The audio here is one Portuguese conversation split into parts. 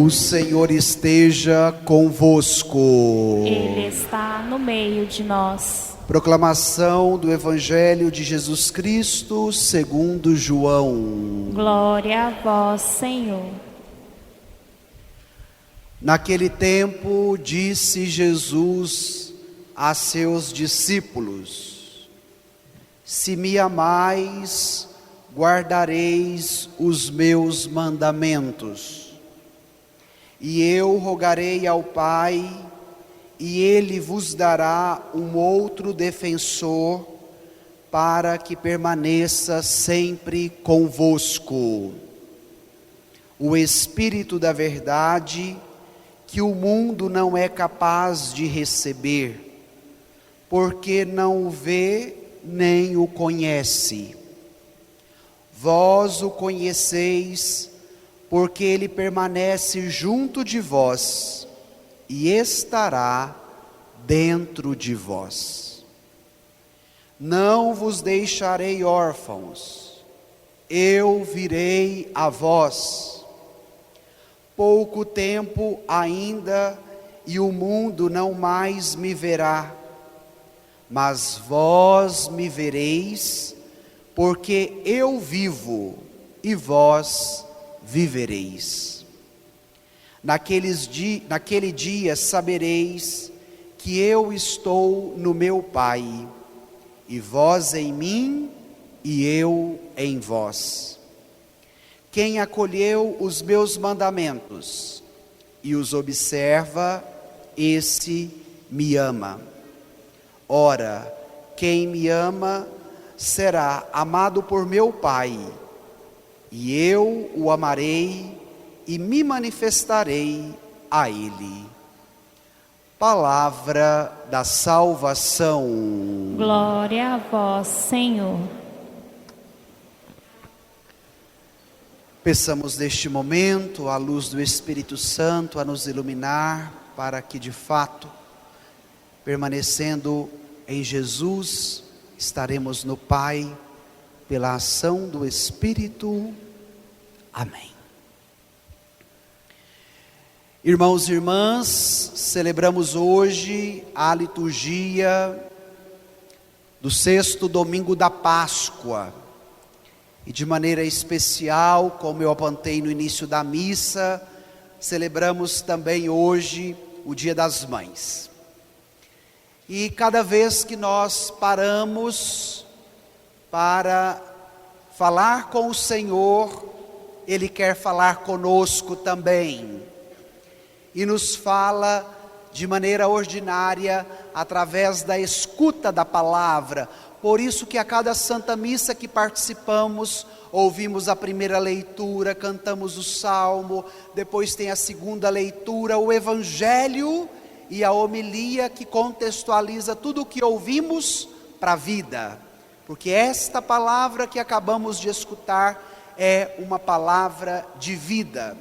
O Senhor esteja convosco. Ele está no meio de nós. Proclamação do Evangelho de Jesus Cristo segundo João. Glória a vós, Senhor. Naquele tempo disse Jesus a seus discípulos: Se me amais, guardareis os meus mandamentos. E eu rogarei ao Pai, e Ele vos dará um outro defensor, para que permaneça sempre convosco. O Espírito da verdade, que o mundo não é capaz de receber, porque não o vê nem o conhece. Vós o conheceis, porque ele permanece junto de vós e estará dentro de vós. Não vos deixarei órfãos, eu virei a vós. Pouco tempo ainda e o mundo não mais me verá, mas vós me vereis, porque eu vivo e vós vivereis. Naquele dia sabereis que eu estou no meu Pai, e vós em mim, e eu em vós. Quem acolheu os meus mandamentos e os observa, esse me ama. Ora, quem me ama será amado por meu Pai, e eu o amarei e me manifestarei a ele. Palavra da salvação. Glória a vós, Senhor. Peçamos neste momento a luz do Espírito Santo a nos iluminar, para que de fato, permanecendo em Jesus, estaremos no Pai, pela ação do Espírito. Amém. Irmãos e irmãs, celebramos hoje a liturgia do 6º domingo da Páscoa. E de maneira especial, como eu apontei no início da missa, celebramos também hoje o Dia das Mães. E cada vez que nós paramos para falar com o Senhor, Ele quer falar conosco também. E nos fala de maneira ordinária, através da escuta da palavra. Por isso que a cada Santa Missa que participamos, ouvimos a primeira leitura, cantamos o Salmo, depois tem a segunda leitura, o Evangelho e a homilia que contextualiza tudo o que ouvimos para a vida. Porque esta palavra que acabamos de escutar é uma palavra de vida.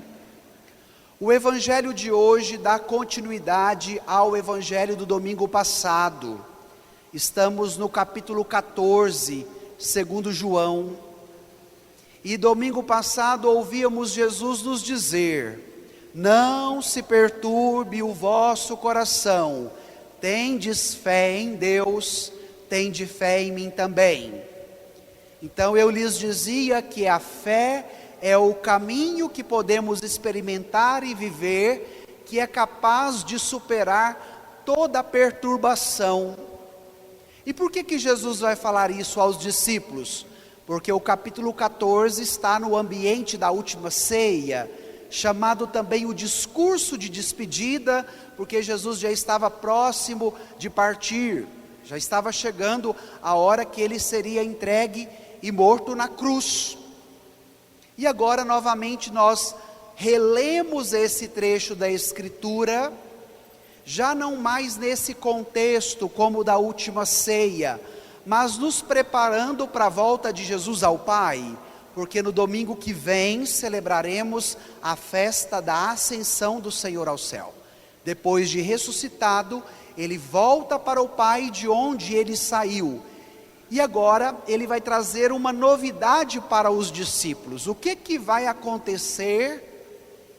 O Evangelho de hoje dá continuidade ao Evangelho do domingo passado. Estamos no capítulo 14, segundo João. E domingo passado ouvíamos Jesus nos dizer: não se perturbe o vosso coração, tendes fé em Deus, tende fé em mim também. Então eu lhes dizia que a fé é o caminho que podemos experimentar e viver, que é capaz de superar toda perturbação. E por que Jesus vai falar isso aos discípulos? Porque o capítulo 14 está no ambiente da última ceia, chamado também o discurso de despedida, porque Jesus já estava próximo de partir, já estava chegando a hora que ele seria entregue e morto na cruz. E agora novamente nós relemos esse trecho da Escritura, já não mais nesse contexto como da última ceia, mas nos preparando para a volta de Jesus ao Pai, porque no domingo que vem celebraremos a festa da ascensão do Senhor ao céu. Depois de ressuscitado, ele volta para o Pai de onde ele saiu. E agora ele vai trazer uma novidade para os discípulos. O que vai acontecer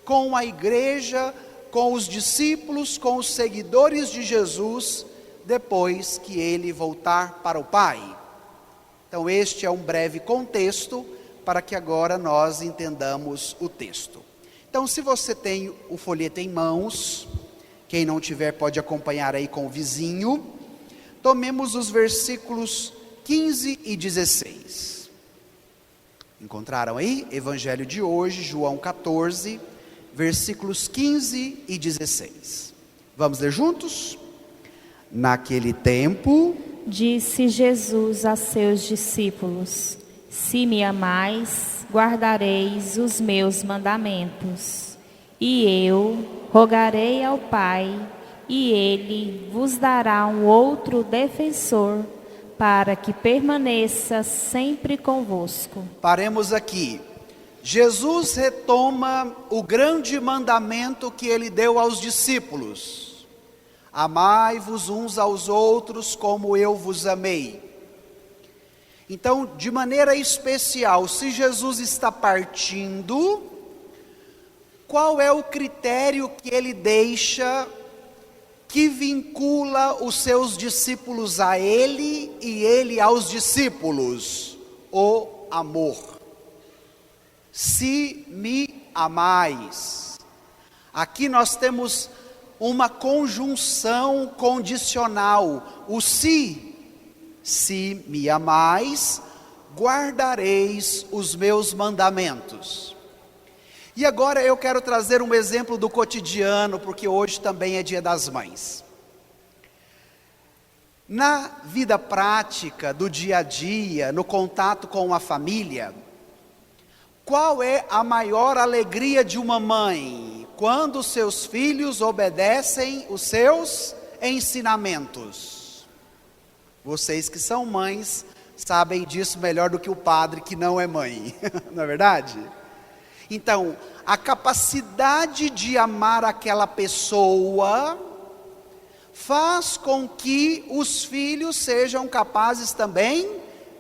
com a igreja, com os discípulos, com os seguidores de Jesus, depois que ele voltar para o Pai. Então este é um breve contexto para que agora nós entendamos o texto. Então, se você tem o folheto em mãos, quem não tiver pode acompanhar aí com o vizinho. Tomemos os versículos 15 e 16. Encontraram aí? Evangelho de hoje, João 14, versículos 15 e 16. Vamos ler juntos? Naquele tempo, disse Jesus a seus discípulos: se me amais, guardareis os meus mandamentos. E eu rogarei ao Pai, e Ele vos dará um outro defensor, para que permaneça sempre convosco. Paremos aqui. Jesus retoma o grande mandamento que Ele deu aos discípulos: amai-vos uns aos outros como eu vos amei. Então, de maneira especial, se Jesus está partindo, qual é o critério que ele deixa, que vincula os seus discípulos a ele e ele aos discípulos? O amor. Se me amais. Aqui nós temos uma conjunção condicional. O se me amais, guardareis os meus mandamentos. E agora eu quero trazer um exemplo do cotidiano, porque hoje também é Dia das Mães. Na vida prática, do dia a dia, no contato com a família, qual é a maior alegria de uma mãe? Quando seus filhos obedecem os seus ensinamentos. Vocês que são mães sabem disso melhor do que o padre que não é mãe, não é verdade? Então, a capacidade de amar aquela pessoa faz com que os filhos sejam capazes também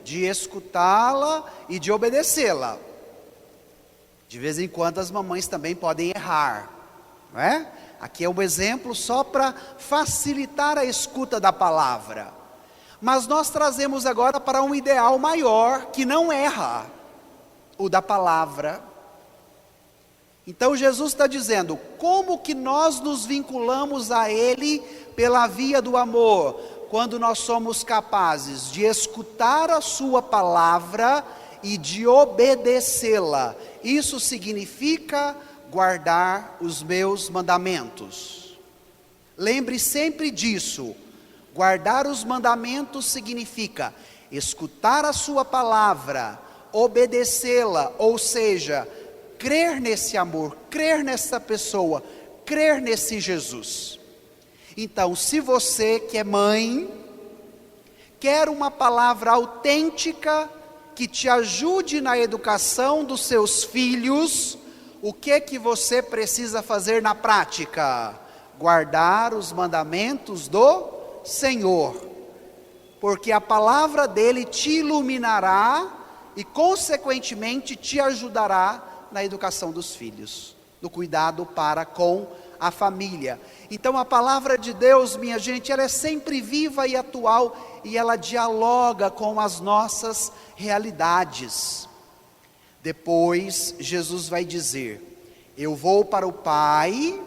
de escutá-la e de obedecê-la. De vez em quando as mamães também podem errar, não é? Aqui é um exemplo só para facilitar a escuta da palavra. Mas nós trazemos agora para um ideal maior, que não erra, o da palavra. Então Jesus está dizendo, como que nós nos vinculamos a Ele pela via do amor? Quando nós somos capazes de escutar a sua palavra e de obedecê-la. Isso significa guardar os meus mandamentos. Lembre sempre disso. Guardar os mandamentos significa escutar a sua palavra, obedecê-la, ou seja, crer nesse amor, crer nessa pessoa, crer nesse Jesus. Então, se você que é mãe, quer uma palavra autêntica, que te ajude na educação dos seus filhos, o que você precisa fazer na prática? Guardar os mandamentos do Senhor, porque a palavra dele te iluminará e consequentemente te ajudará na educação dos filhos, no cuidado para com a família. Então a palavra de Deus, minha gente, ela é sempre viva e atual e ela dialoga com as nossas realidades. Depois Jesus vai dizer: eu vou para o Pai,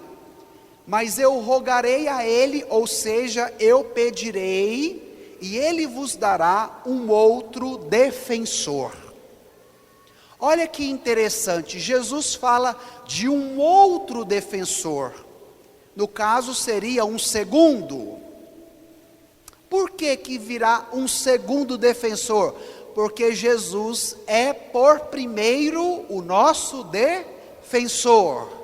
mas eu rogarei a Ele, ou seja, eu pedirei, e Ele vos dará um outro defensor. Olha que interessante, Jesus fala de um outro defensor. No caso seria um segundo. Por que virá um segundo defensor? Porque Jesus é por primeiro o nosso defensor.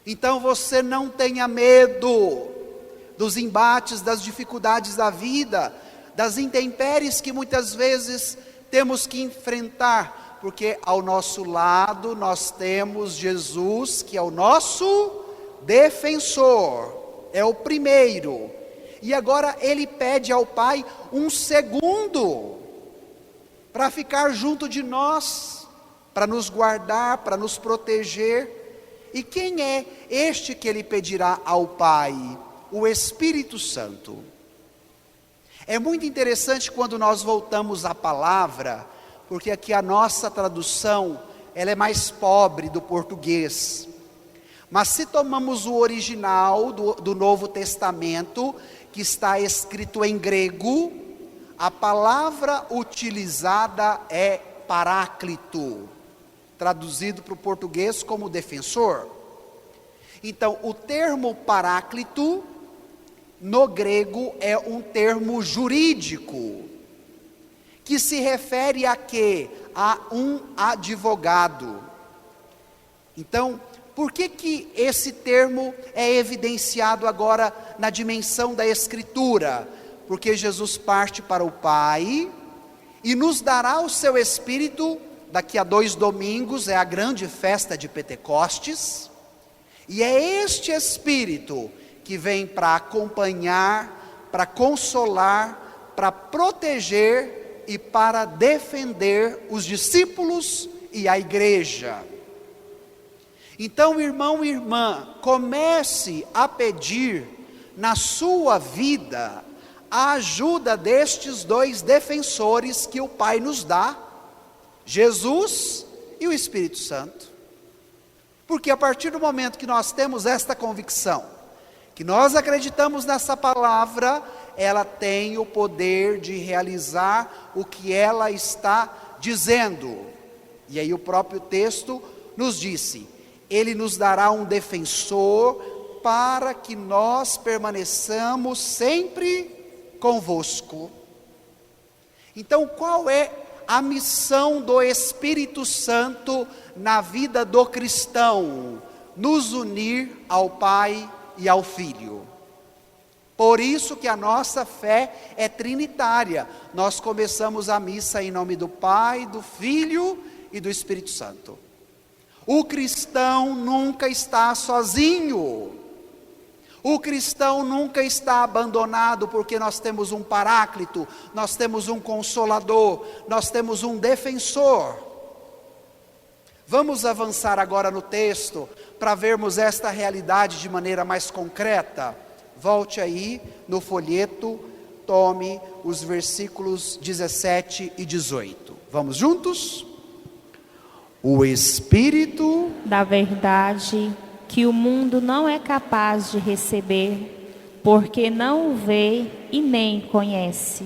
Então você não tenha medo dos embates, das dificuldades da vida, das intempéries que muitas vezes temos que enfrentar, porque ao nosso lado nós temos Jesus, que é o nosso defensor, é o primeiro. E agora ele pede ao Pai um segundo, para ficar junto de nós, para nos guardar, para nos proteger. E quem é este que ele pedirá ao Pai? O Espírito Santo. É muito interessante quando nós voltamos à palavra, porque aqui a nossa tradução, ela é mais pobre do português. Mas se tomamos o original do Novo Testamento, que está escrito em grego, a palavra utilizada é paráclito, traduzido para o português como defensor. Então, o termo paráclito, no grego, é um termo jurídico, que se refere a quê? A um advogado. Então, por que esse termo é evidenciado agora na dimensão da Escritura? Porque Jesus parte para o Pai e nos dará o seu Espírito. Daqui a 2 domingos é a grande festa de Pentecostes, e é este Espírito que vem para acompanhar, para consolar, para proteger e para defender os discípulos e a igreja. Então, irmão e irmã, comece a pedir na sua vida a ajuda destes 2 defensores que o Pai nos dá, Jesus e o Espírito Santo. Porque a partir do momento que nós temos esta convicção, que nós acreditamos nessa palavra, ela tem o poder de realizar o que ela está dizendo. E aí o próprio texto nos disse: Ele nos dará um defensor para que nós permaneçamos sempre convosco. Então, qual é a missão do Espírito Santo na vida do cristão? Nos unir ao Pai e ao Filho. Por isso que a nossa fé é trinitária. Nós começamos a missa em nome do Pai, do Filho e do Espírito Santo. O cristão nunca está sozinho. O cristão nunca está abandonado, porque nós temos um paráclito, nós temos um consolador, nós temos um defensor. Vamos avançar agora no texto, para vermos esta realidade de maneira mais concreta. Volte aí no folheto, tome os versículos 17 e 18. Vamos juntos? O Espírito da verdade, que o mundo não é capaz de receber, porque não o vê e nem conhece.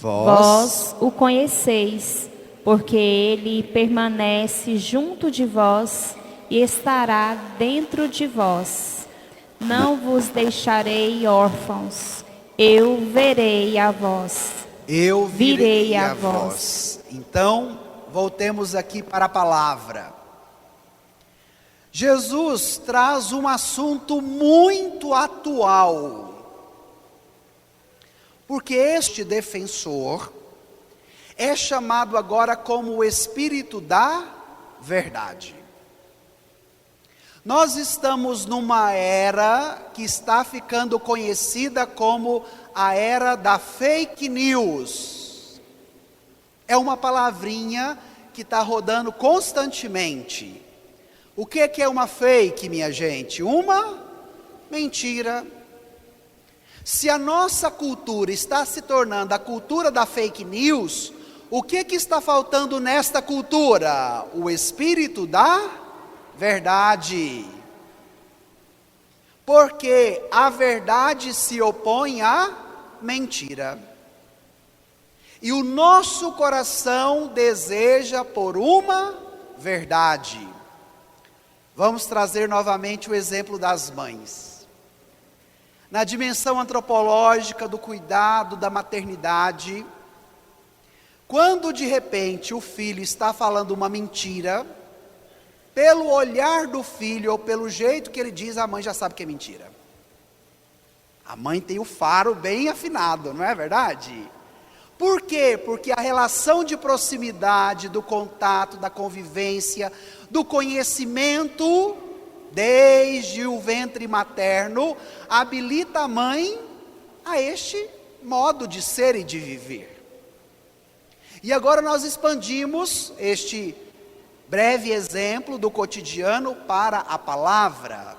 Vós o conheceis, porque ele permanece junto de vós e estará dentro de vós. Não vos deixarei órfãos, eu verei a vós. Eu virei a vós. Então, voltemos aqui para a palavra. Jesus traz um assunto muito atual, porque este defensor é chamado agora como o Espírito da verdade. Nós estamos numa era que está ficando conhecida como a era da fake news. É uma palavrinha que está rodando constantemente. O que é uma fake, minha gente? Uma mentira. Se a nossa cultura está se tornando a cultura da fake news, o que está faltando nesta cultura? O Espírito da verdade. Porque a verdade se opõe à mentira. E o nosso coração deseja por uma verdade. Vamos trazer novamente o exemplo das mães. Na dimensão antropológica do cuidado, da maternidade, quando de repente o filho está falando uma mentira, pelo olhar do filho ou pelo jeito que ele diz, a mãe já sabe que é mentira. A mãe tem o faro bem afinado, não é verdade? Por quê? Porque a relação de proximidade, do contato, da convivência, do conhecimento, desde o ventre materno, habilita a mãe a este modo de ser e de viver. E agora nós expandimos Breve exemplo do cotidiano para a palavra.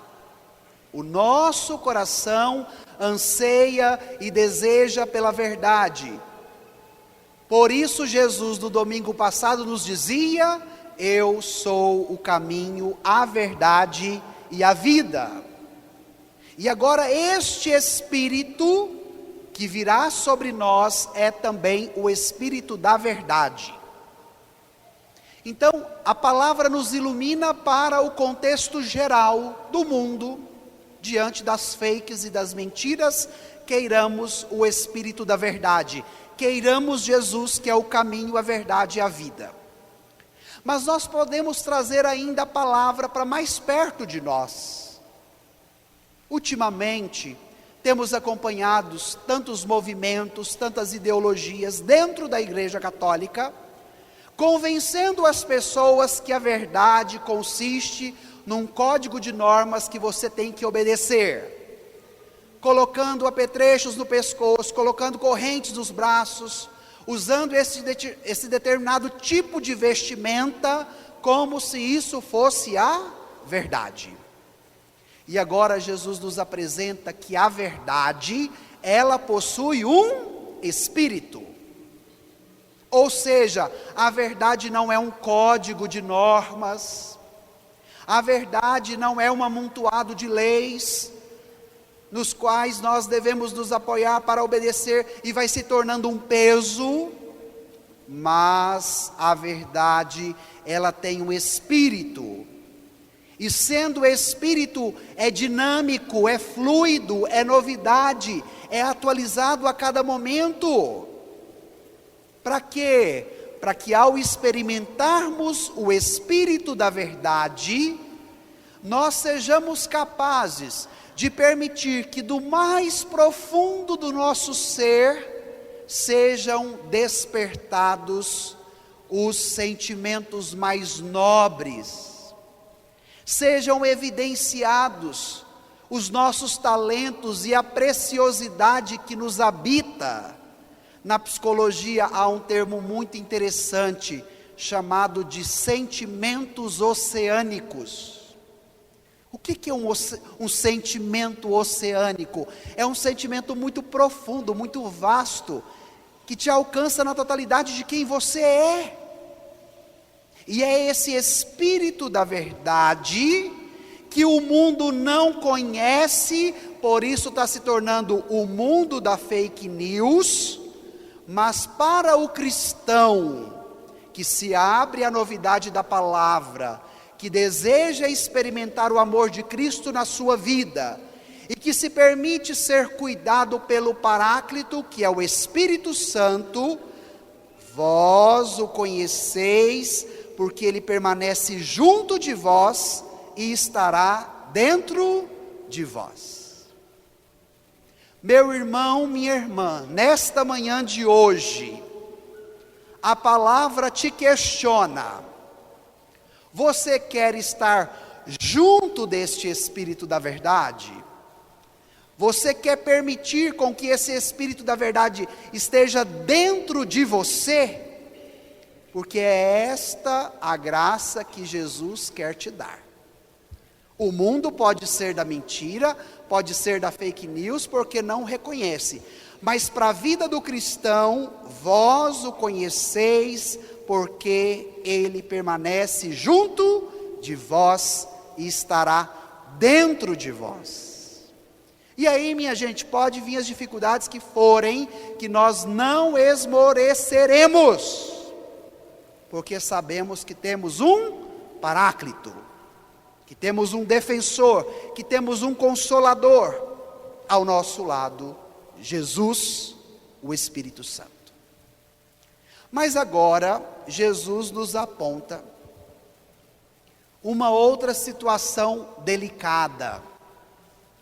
O nosso coração anseia e deseja pela verdade. Por isso Jesus no domingo passado nos dizia: eu sou o caminho, a verdade e a vida. E agora este Espírito que virá sobre nós é também o Espírito da verdade. Então, a palavra nos ilumina para o contexto geral do mundo, diante das fakes e das mentiras, queiramos o Espírito da verdade, queiramos Jesus, que é o caminho, a verdade e a vida. Mas nós podemos trazer ainda a palavra para mais perto de nós. Ultimamente, temos acompanhado tantos movimentos, tantas ideologias dentro da Igreja Católica, convencendo as pessoas que a verdade consiste num código de normas que você tem que obedecer, colocando apetrechos no pescoço, colocando correntes nos braços, usando esse determinado tipo de vestimenta, como se isso fosse a verdade. E agora Jesus nos apresenta que a verdade, ela possui um espírito. Ou seja, a verdade não é um código de normas, a verdade não é um amontoado de leis, nos quais nós devemos nos apoiar para obedecer e vai se tornando um peso, mas a verdade, ela tem um espírito, e sendo espírito, é dinâmico, é fluido, é novidade, é atualizado a cada momento. Para quê? Para que ao experimentarmos o Espírito da verdade, nós sejamos capazes de permitir que do mais profundo do nosso ser, sejam despertados os sentimentos mais nobres, sejam evidenciados os nossos talentos e a preciosidade que nos habita. Na psicologia há um termo muito interessante, chamado de sentimentos oceânicos. O que é um sentimento oceânico? É um sentimento muito profundo, muito vasto, que te alcança na totalidade de quem você é. E é esse Espírito da verdade que o mundo não conhece, por isso está se tornando o mundo da fake news. Mas para o cristão que se abre à novidade da palavra, que deseja experimentar o amor de Cristo na sua vida, e que se permite ser cuidado pelo Paráclito, que é o Espírito Santo, vós o conheceis, porque ele permanece junto de vós e estará dentro de vós. Meu irmão, minha irmã, nesta manhã de hoje, a palavra te questiona: você quer estar junto deste Espírito da verdade? Você quer permitir com que esse Espírito da verdade esteja dentro de você? Porque é esta a graça que Jesus quer te dar. O mundo pode ser da mentira, pode ser da fake news, porque não reconhece. Mas para a vida do cristão, vós o conheceis, porque ele permanece junto de vós e estará dentro de vós. E aí, minha gente, pode vir as dificuldades que forem, que nós não esmoreceremos, porque sabemos que temos um Paráclito, que temos um defensor, que temos um consolador ao nosso lado, Jesus, o Espírito Santo. Mas agora, Jesus nos aponta uma outra situação delicada.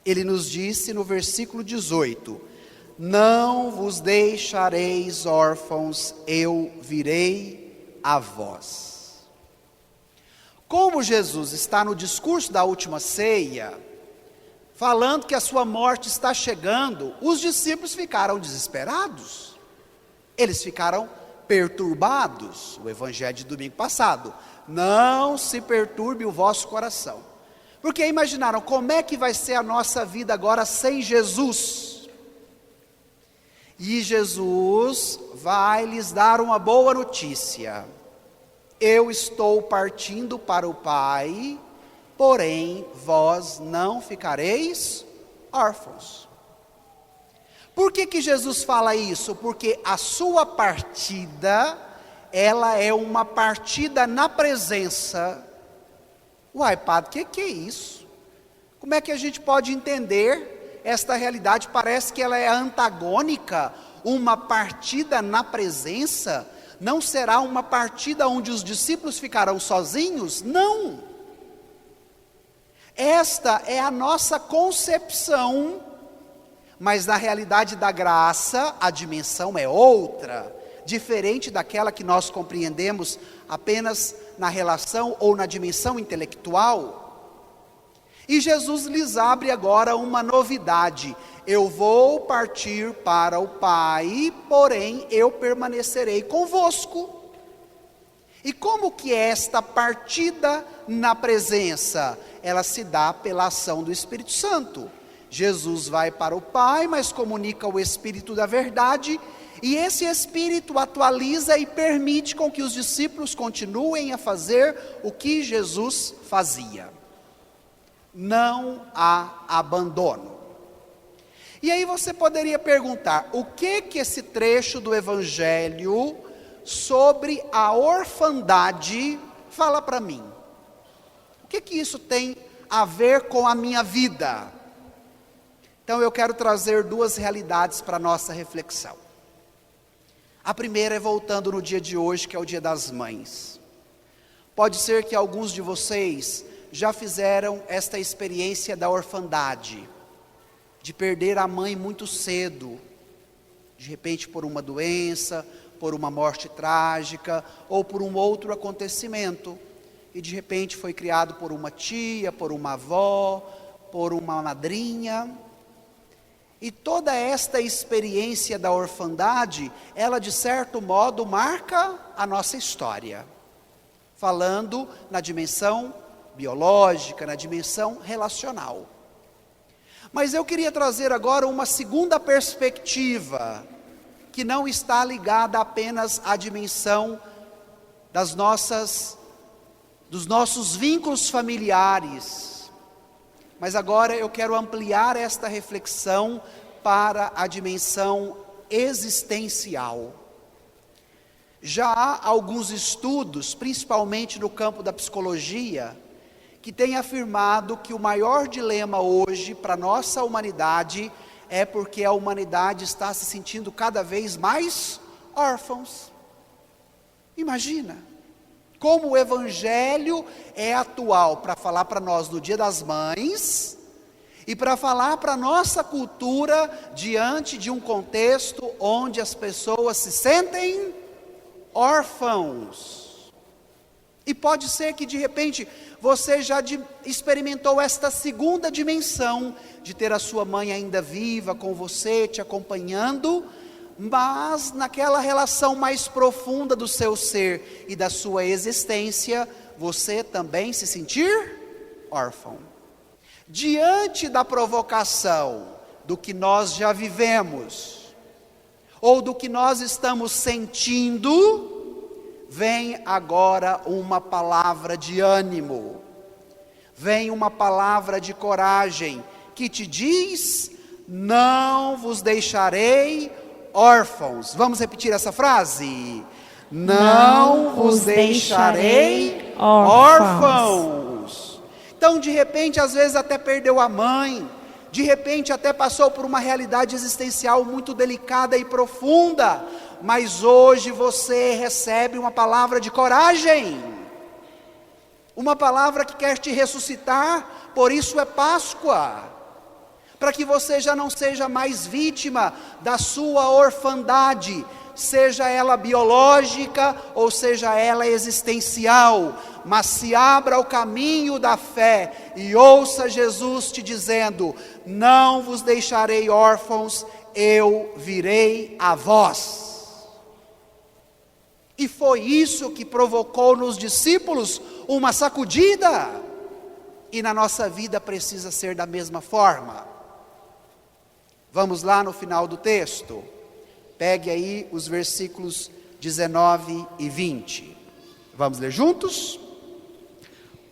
Ele nos disse no versículo 18: não vos deixareis órfãos, eu virei a vós. Como Jesus está no discurso da última ceia, falando que a sua morte está chegando, os discípulos ficaram desesperados. Eles ficaram perturbados, o evangelho de domingo passado, não se perturbe o vosso coração. Porque imaginaram, como é que vai ser a nossa vida agora sem Jesus? E Jesus vai lhes dar uma boa notícia. Eu estou partindo para o Pai, porém vós não ficareis órfãos. Por que Jesus fala isso? Porque a sua partida, ela é uma partida na presença. Uai, padre, o que é isso? Como é que a gente pode entender esta realidade? Parece que ela é antagônica. Uma partida na presença não será uma partida onde os discípulos ficarão sozinhos? Não. Esta é a nossa concepção, mas na realidade da graça, a dimensão é outra, diferente daquela que nós compreendemos apenas na relação ou na dimensão intelectual. E Jesus lhes abre agora uma novidade: eu vou partir para o Pai, porém eu permanecerei convosco. E como que é esta partida na presença? Ela se dá pela ação do Espírito Santo. Jesus vai para o Pai, mas comunica o Espírito da verdade, e esse Espírito atualiza e permite com que os discípulos continuem a fazer o que Jesus fazia. Não há abandono. E aí você poderia perguntar, o que esse trecho do Evangelho sobre a orfandade fala para mim? O que isso tem a ver com a minha vida? Então eu quero trazer duas realidades para a nossa reflexão. A primeira é voltando no dia de hoje, que é o Dia das Mães. Pode ser que alguns de vocês já fizeram esta experiência da orfandade, de perder a mãe muito cedo, de repente por uma doença, por uma morte trágica, ou por um outro acontecimento, e de repente foi criado por uma tia, por uma avó, por uma madrinha. E toda esta experiência da orfandade, ela de certo modo marca a nossa história, falando na dimensão biológica, na dimensão relacional. Mas eu queria trazer agora uma segunda perspectiva, que não está ligada apenas à dimensão dos nossos vínculos familiares, mas agora eu quero ampliar esta reflexão para a dimensão existencial. Já há alguns estudos, principalmente no campo da psicologia, que têm afirmado que o maior dilema hoje para a nossa humanidade é porque a humanidade está se sentindo cada vez mais órfãos. Imagina como o Evangelho é atual para falar para nós no Dia das Mães e para falar para a nossa cultura diante de um contexto onde as pessoas se sentem órfãos. E pode ser que de repente você já experimentou esta segunda dimensão, de ter a sua mãe ainda viva com você, te acompanhando, mas naquela relação mais profunda do seu ser e da sua existência, você também se sentir órfão. Diante da provocação do que nós já vivemos, ou do que nós estamos sentindo, vem agora uma palavra de ânimo, vem uma palavra de coragem, que te diz: não vos deixarei órfãos. Vamos repetir essa frase? Não vos deixarei órfãos. Então, de repente, às vezes até perdeu a mãe, de repente até passou por uma realidade existencial muito delicada e profunda, mas hoje você recebe uma palavra de coragem, uma palavra que quer te ressuscitar. Por isso é Páscoa, para que você já não seja mais vítima da sua orfandade, seja ela biológica ou seja ela existencial, mas se abra o caminho da fé e ouça Jesus te dizendo: não vos deixarei órfãos, eu virei a vós. E foi isso que provocou nos discípulos uma sacudida. E na nossa vida precisa ser da mesma forma. Vamos lá no final do texto. Pegue aí os versículos 19 e 20. Vamos ler juntos?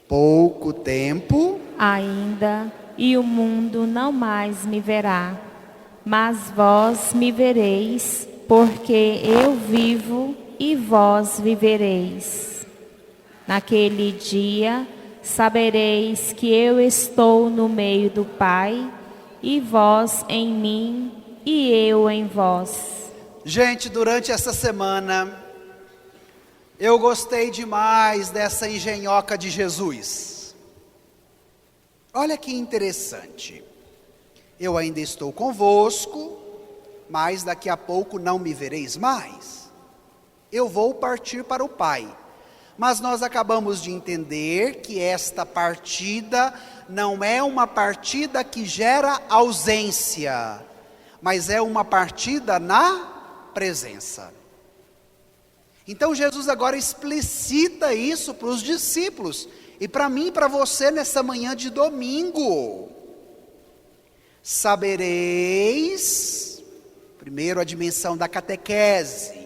Pouco tempo ainda, e o mundo não mais me verá, mas vós me vereis, porque eu vivo e vós vivereis. Naquele dia sabereis que eu estou no meio do Pai, e vós em mim, e eu em vós. Gente, durante essa semana, eu gostei demais dessa engenhoca de Jesus. Olha que interessante. Eu ainda estou convosco, mas daqui a pouco não me vereis mais. Eu vou partir para o Pai. Mas nós acabamos de entender que esta partida não é uma partida que gera ausência, mas é uma partida na presença. Então Jesus agora explicita isso para os discípulos e para mim e para você nessa manhã de domingo. Sabereis, primeiro a dimensão da catequese.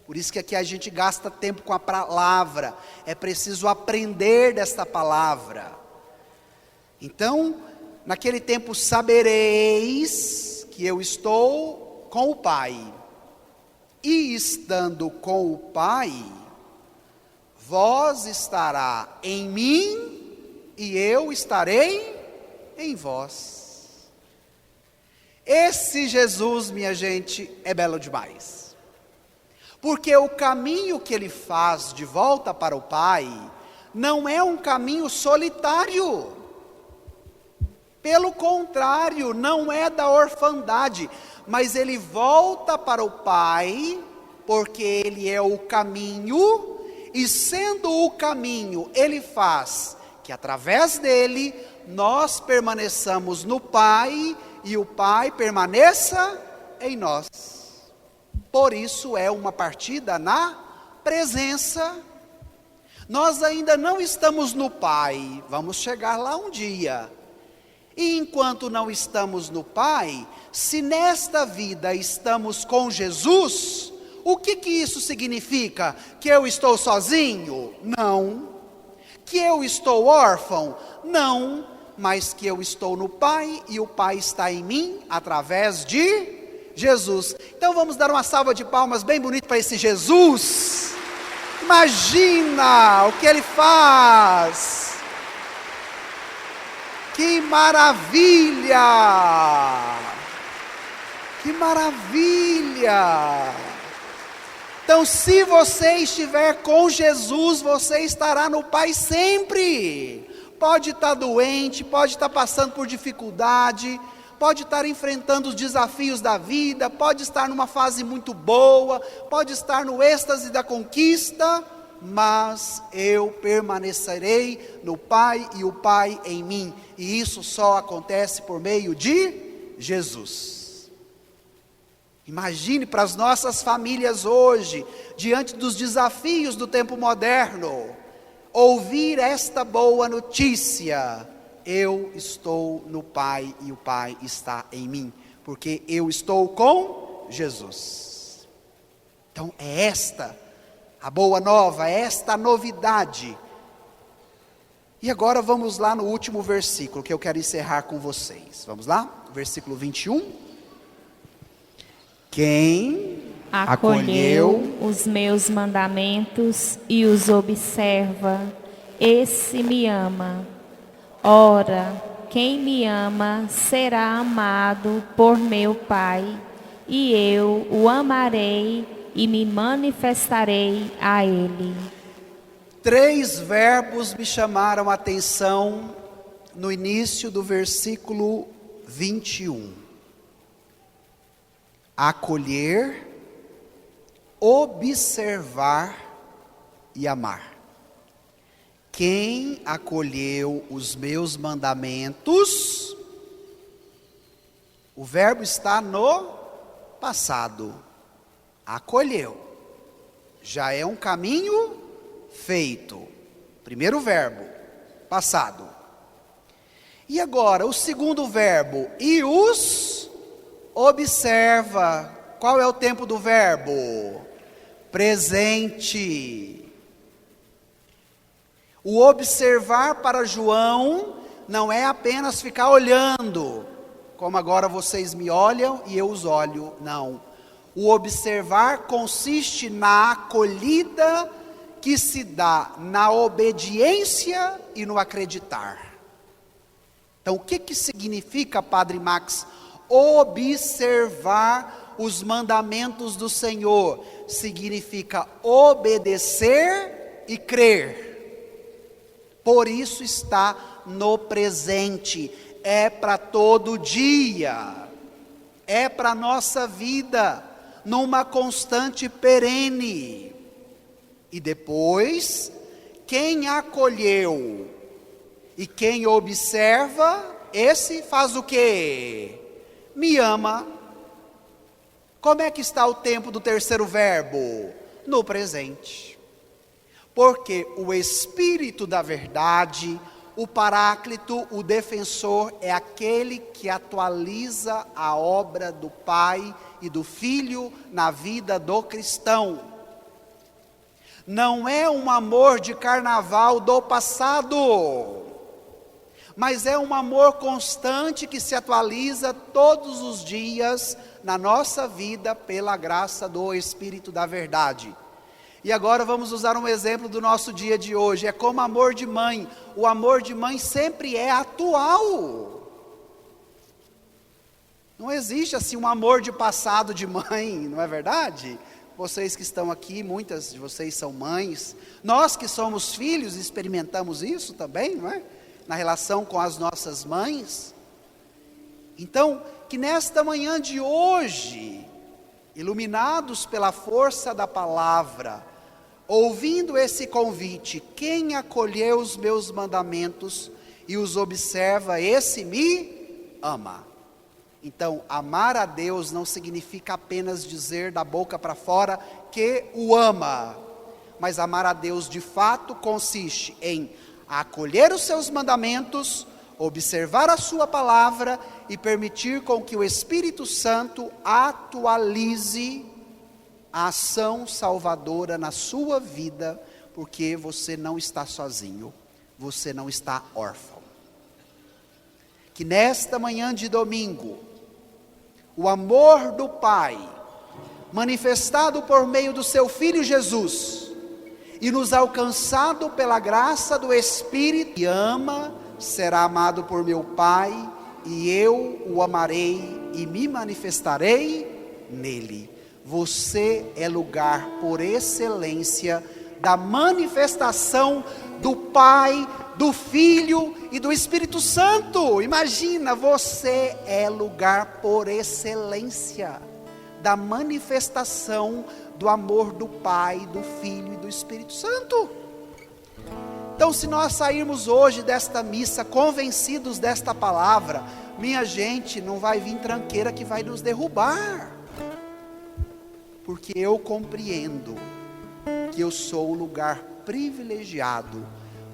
Por isso que aqui a gente gasta tempo com a palavra. É preciso aprender desta palavra. Então, naquele tempo sabereis que eu estou com o Pai. E estando com o Pai, vós estará em mim e eu estarei em vós. Esse Jesus, minha gente, é belo demais. Porque o caminho que ele faz de volta para o Pai não é um caminho solitário. Pelo contrário, não é da orfandade. Mas ele volta para o Pai, porque ele é o caminho, e sendo o caminho, ele faz que através dele, nós permaneçamos no Pai, e o Pai permaneça em nós. Por isso é uma partida na presença. Nós ainda não estamos no Pai, vamos chegar lá um dia. E enquanto não estamos no Pai, se nesta vida estamos com Jesus, o que isso significa? Que eu estou sozinho? Não. Que eu estou órfão? Não. Mas que eu estou no Pai e o Pai está em mim através de Jesus. Então vamos dar uma salva de palmas bem bonita para esse Jesus. Imagina o que ele faz. Que maravilha! Que maravilha! Então, se você estiver com Jesus, você estará no Pai sempre. Pode estar doente, pode estar passando por dificuldade, pode estar enfrentando os desafios da vida, pode estar numa fase muito boa, pode estar no êxtase da conquista, mas eu permanecerei no Pai e o Pai em mim. E isso só acontece por meio de Jesus. Imagine para as nossas famílias hoje, diante dos desafios do tempo moderno, ouvir esta boa notícia: eu estou no Pai e o Pai está em mim, porque eu estou com Jesus. Então é esta a boa nova, é esta a novidade. E agora vamos lá no último versículo, que eu quero encerrar com vocês. Vamos lá? Versículo 21. Quem acolheu os meus mandamentos e os observa, esse me ama. Ora, quem me ama será amado por meu Pai, e eu o amarei e me manifestarei a ele. 3 verbos me chamaram a atenção no início do versículo 21. Acolher, observar e amar. Quem acolheu os meus mandamentos, o verbo está no passado, acolheu. Já é um caminho feito. Primeiro verbo, passado. E agora, o segundo verbo, e os observa. Qual é o tempo do verbo? Presente. O observar para João não é apenas ficar olhando, como agora vocês me olham e eu os olho, não. O observar consiste na acolhida que se dá na obediência e no acreditar. Então, o que significa, Padre Max, observar os mandamentos do Senhor? Significa obedecer e crer. Por isso está no presente, é para todo dia, é para a nossa vida, numa constante perene. E depois, quem acolheu e quem observa, esse faz o quê? Me ama. Como é que está o tempo do terceiro verbo? No presente. Porque o Espírito da verdade, o Paráclito, o defensor, é aquele que atualiza a obra do Pai e do Filho na vida do cristão. Não é um amor de carnaval do passado, mas é um amor constante que se atualiza todos os dias na nossa vida pela graça do Espírito da verdade. E agora vamos usar um exemplo do nosso dia de hoje. É como amor de mãe. O amor de mãe sempre é atual. Não existe assim um amor de passado de mãe, não é verdade? Vocês que estão aqui, muitas de vocês são mães. Nós que somos filhos experimentamos isso também, não é? Na relação com as nossas mães. Então, que nesta manhã de hoje, iluminados pela força da palavra, ouvindo esse convite, quem acolheu os meus mandamentos e os observa, esse me ama. Então, amar a Deus não significa apenas dizer da boca para fora que o ama, mas amar a Deus de fato consiste em acolher os seus mandamentos, observar a sua palavra e permitir com que o Espírito Santo atualize a ação salvadora na sua vida, porque você não está sozinho, você não está órfão. Que nesta manhã de domingo, o amor do Pai, manifestado por meio do seu Filho Jesus, e nos alcançado pela graça do Espírito que ama, será amado por meu Pai, e eu o amarei e me manifestarei nele. Você é lugar por excelência da manifestação do Pai, do Filho e do Espírito Santo. Imagina, você é lugar por excelência da manifestação do amor do Pai, do Filho e do Espírito Santo. Então, se nós sairmos hoje desta missa convencidos desta palavra, minha gente, não vai vir tranqueira que vai nos derrubar. Porque eu compreendo que eu sou o lugar privilegiado,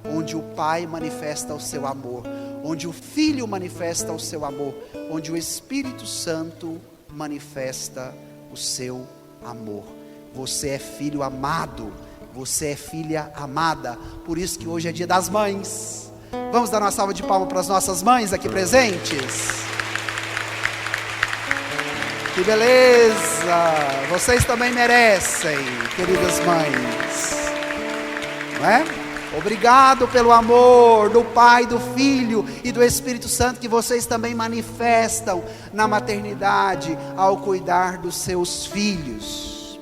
onde o Pai manifesta o seu amor, onde o Filho manifesta o seu amor, onde o Espírito Santo manifesta o seu amor. Você é filho amado, você é filha amada, por isso que hoje é dia das mães. Vamos dar uma salva de palmas para as nossas mães aqui presentes? Que beleza! Vocês também merecem, queridas mães, não é? Obrigado pelo amor do Pai, do Filho e do Espírito Santo que vocês também manifestam na maternidade ao cuidar dos seus filhos.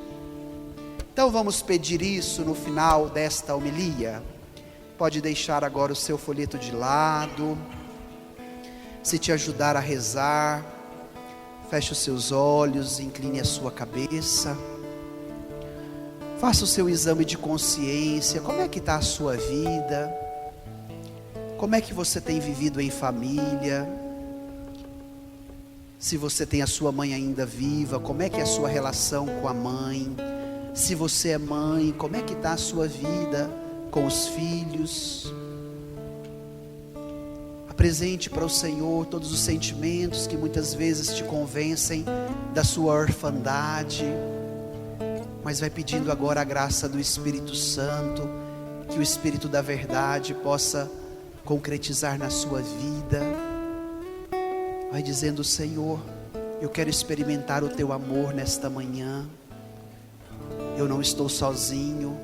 Então vamos pedir isso no final desta homilia. Pode deixar agora o seu folheto de lado. Se te ajudar a rezar, feche os seus olhos, incline a sua cabeça. Faça o seu exame de consciência. Como é que está a sua vida? Como é que você tem vivido em família? Se você tem a sua mãe ainda viva, como é que é a sua relação com a mãe? Se você é mãe, como é que está a sua vida com os filhos? Apresente para o Senhor todos os sentimentos que muitas vezes te convencem da sua orfandade, mas vai pedindo agora a graça do Espírito Santo, que o Espírito da verdade possa concretizar na sua vida. Vai dizendo: Senhor, eu quero experimentar o teu amor nesta manhã. Eu não estou sozinho,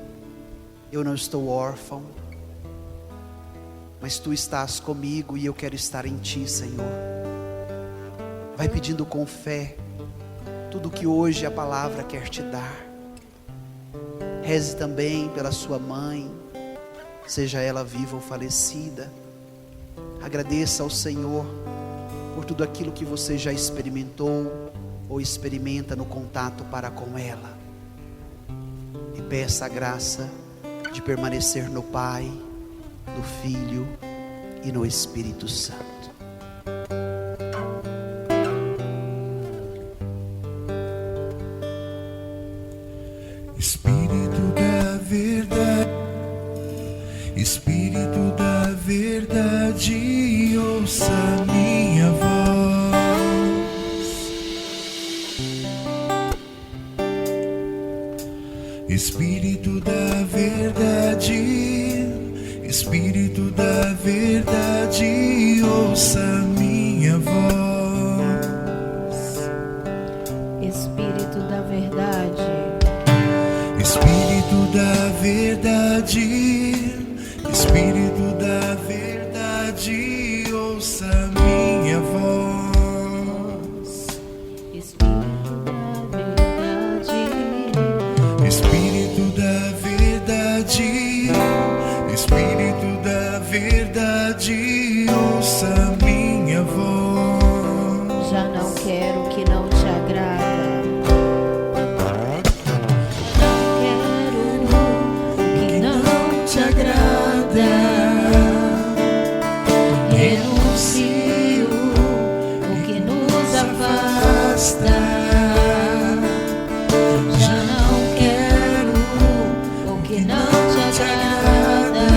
eu não estou órfão, mas tu estás comigo e eu quero estar em ti, Senhor. Vai pedindo com fé tudo que hoje a palavra quer te dar. Reze também pela sua mãe, seja ela viva ou falecida. Agradeça ao Senhor por tudo aquilo que você já experimentou ou experimenta no contato para com ela. E peça a graça de permanecer no Pai, no Filho e no Espírito Santo. Espírito da verdade, Espírito da verdade, ouça minha voz. Espírito da verdade, Espírito da verdade, ouça minha voz. Espírito da verdade, Espírito da verdade, Espírito da verdade, ouça minha voz. Espírito da verdade, Espírito da verdade, Espírito da verdade, ouça minha voz. já não quero o que não te agrada. Te agrada, Renuncio o que nos afasta. Já não quero o que não te agrada.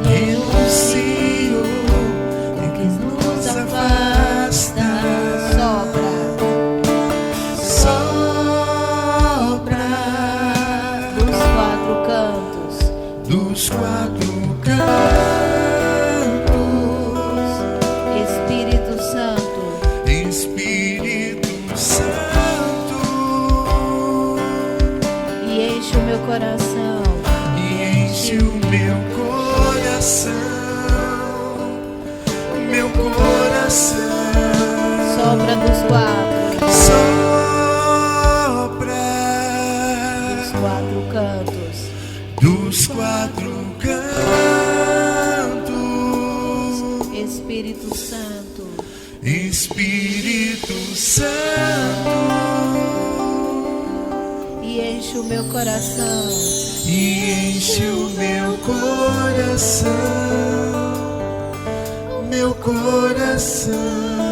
renuncio O que nos afasta. sopra Dos quatro cantos, dos quatro cantos. Espírito Santo, Espírito Santo, e enche o meu coração. e enche o meu coração, meu coração. Sopra dos quatro, Sopra dos quatro cantos, dos quatro cantos. Espírito Santo, Espírito Santo, e enche o meu coração. e enche o meu coração, meu coração.